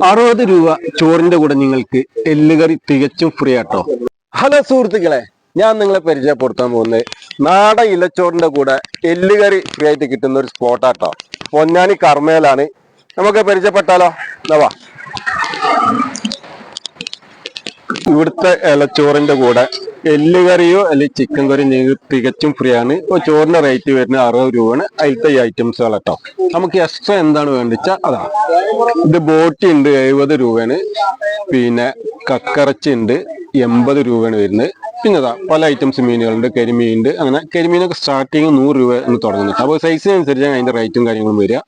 60 രൂപ ചോറിന്റെ കൂടെ നിങ്ങൾക്ക് എല്ലുകറി തികച്ചും ഫ്രീ ആട്ടോ. ഹലോ സുഹൃത്തുക്കളെ, ഞാൻ നിങ്ങളെ പരിചയപ്പെടുത്താൻ പോകുന്നത് നാടൻ ഇലച്ചോറിന്റെ കൂടെ എല്ലുകറി ഫ്രീ ആയിട്ട് കിട്ടുന്ന ഒരു സ്പോട്ടാട്ടോ. പൊന്നാനി കർമ്മയിലാണ്. നമുക്ക് പരിചയപ്പെട്ടാലോ? വാ. ഇവിടുത്തെ ഇലച്ചോറിന്റെ കൂടെ എല്ലുകറിയോ അല്ലെങ്കിൽ ചിക്കൻ കറിയോ നിങ്ങൾക്ക് തികച്ചും ഫ്രീ ആണ്. ഇപ്പോൾ ചോറിന്റെ റേറ്റ് വരുന്നത് 60 രൂപയാണ്. അതിലത്തെ ഈ ഐറ്റംസുകൾ കേട്ടോ. നമുക്ക് എക്സ്ട്രാ എന്താണ് വേണ്ടിച്ചാൽ അതാണ്. ഇത് ബോട്ടി ഉണ്ട് 70 രൂപയാണ്. പിന്നെ കക്കറച്ചി ഉണ്ട് 80 രൂപയാണ് വരുന്നത്. പിന്നെ അതാ പല ഐറ്റംസ് മീനുകളുണ്ട്. കരിമീൻ ഉണ്ട്. അങ്ങനെ കരിമീനൊക്കെ സ്റ്റാർട്ടിങ് 100 രൂപ എന്ന് തുടങ്ങുന്നുണ്ട്. അപ്പോൾ സൈസിനനുസരിച്ചാണ് അതിന്റെ റേറ്റും കാര്യങ്ങളും വരിക.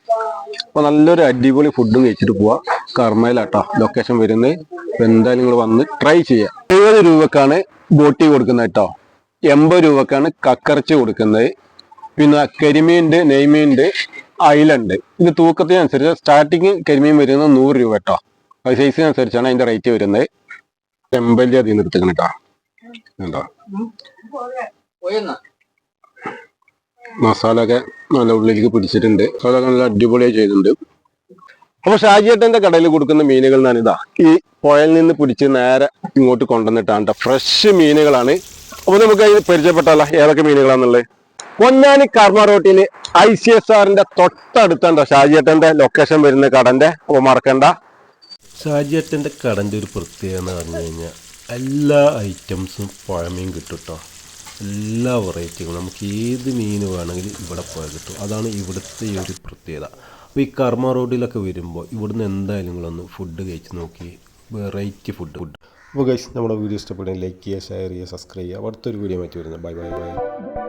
അപ്പോൾ നല്ലൊരു അടിപൊളി ഫുഡും കഴിച്ചിട്ട് പോവാ. കർമ്മയിലാട്ടോ ലൊക്കേഷൻ വരുന്നത്. എന്തായാലും നിങ്ങൾ വന്ന് ട്രൈ ചെയ്യുക. 70 രൂപക്കാണ് ബോട്ടി കൊടുക്കുന്നത് കേട്ടോ. 80 രൂപക്കാണ് കക്കറച്ചി കൊടുക്കുന്നത്. പിന്നെ കരിമീനുണ്ട്, നെയ്മീനുണ്ട്, അയിലുണ്ട്. ഇത് തൂക്കത്തിനനുസരിച്ച് സ്റ്റാർട്ടിങ് കരിമീൻ വരുന്നത് 100 രൂപ കേട്ടോ. അത് സൈസിനനുസരിച്ചാണ് അതിന്റെ റേറ്റ് വരുന്നത്. ചെമ്പല്ലി അതിൽ നിന്ന് എടുത്തേക്കണം കേട്ടോ. എന്താ മസാല ഒക്കെ നല്ല ഉള്ളിലേക്ക് പിടിച്ചിട്ടുണ്ട്. അതൊക്കെ നല്ല അടിപൊളിയായി ചെയ്തിട്ടുണ്ട്. അപ്പൊ ഷാജിയേട്ടന്റെ കടയിൽ കൊടുക്കുന്ന മീനുകൾ എന്നാണ് ഇതാ. ഈ പുഴയിൽ നിന്ന് പിടിച്ച് നേരെ ഇങ്ങോട്ട് കൊണ്ടുവന്നിട്ടാണ് ഫ്രഷ് മീനുകളാണ്. അപ്പൊ നമുക്ക് അതിന് പരിചയപ്പെട്ടാലോ ഏതൊക്കെ മീനുകളാന്നുള്ളത്. പൊന്നാനി കർമ്മ റോട്ടില് ICSRന്റെ തൊട്ടടുത്താണ്ടോ ഷാജിയേട്ടന്റെ ലൊക്കേഷൻ വരുന്ന കടന്റെ. അപ്പൊ മറക്കണ്ട. ഷാജിയേട്ടൻ്റെ കടൻ്റെ ഒരു പ്രത്യേകത എന്ന് പറഞ്ഞു കഴിഞ്ഞാൽ എല്ലാ ഐറ്റംസും പുഴമീൻ കിട്ടും കേട്ടോ. എല്ലാ വെറൈറ്റികളും നമുക്ക് ഏത് മീൻ വേണമെങ്കിലും ഇവിടെ പോയാൽ കിട്ടും. അതാണ് ഇവിടുത്തെ ഈ ഒരു പ്രത്യേകത. അപ്പോൾ ഈ കർമ്മ റോഡിലൊക്കെ വരുമ്പോൾ ഇവിടുന്ന് എന്തായാലും നിങ്ങളൊന്ന് ഫുഡ് കഴിച്ച് നോക്കി. Variety food. അപ്പോൾ ഗൈസ്, നമ്മുടെ വീഡിയോ ഇഷ്ടപ്പെടുകയും ലൈക്ക് ചെയ്യുക, ഷെയർ ചെയ്യുക, സബ്സ്ക്രൈബ് ചെയ്യുക. അടുത്തൊരു വീഡിയോ മാറ്റി വരുന്നത്. Bye bye bye.